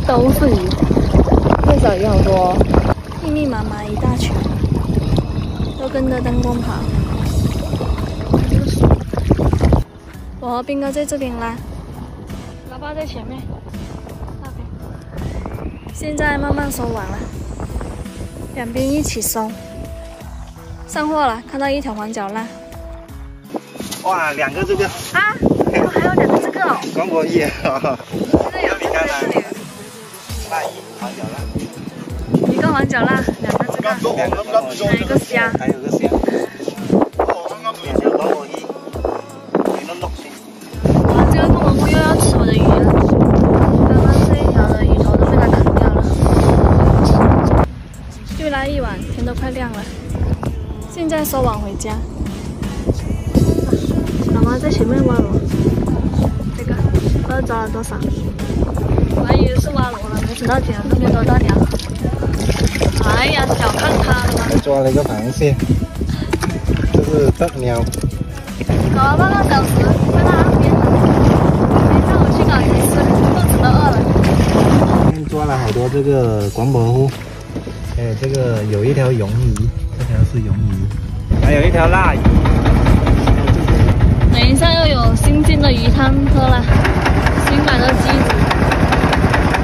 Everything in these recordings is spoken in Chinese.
都是鱼，这小鱼好多哦，密密麻麻一大群，都跟着灯光跑。我和斌哥在这边拉，老爸在前面。现在慢慢收网了，两边一起收。上货了，看到一条黄脚辣。哇，2个这个啊！我还有2个这个哦。光国一，哈哈。这有你看看，辣一黄脚辣。一个黄脚辣，2个这个，还有一个虾，还有个虾。2条光国一，你弄先。哇，这个公文菇又要吃我的鱼了。刚刚这一条的鱼头都被它啃掉了。又拉一碗，天都快亮了。现在收网回家。老妈在前面挖螺，这个不知道抓了多少，我还以为是挖螺了，没想到捡了这么多大条。哎呀，小看它了吧！抓了一个螃蟹，这是大鸟。搞了半个小时，快到岸边了。没让我去搞鱼吃，肚子都饿了。今天抓了好多这个广博菇，还有这个有一条鱿鱼，这条是鱿鱼，还有一条辣鱼。等一下又有新进的鱼汤喝了，新买的机子，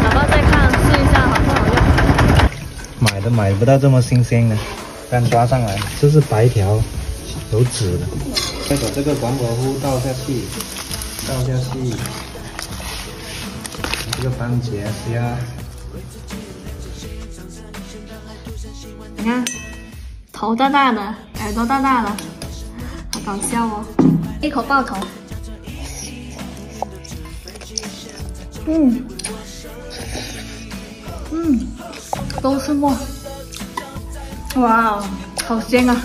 老爸再看试一下好不好用。买都买不到这么新鲜的，刚抓上来，这是白条，有籽的。再把这个广博菇倒下去，这个番茄虾，你看，头大大的，耳朵大大的，好搞笑哦！一口爆头。都是沫。哇哦，好鲜啊！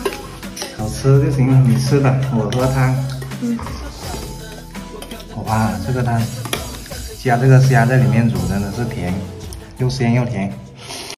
好吃就行了，你吃吧，我喝汤。哇，这个汤加这个虾在里面煮，真的是甜，又鲜又甜。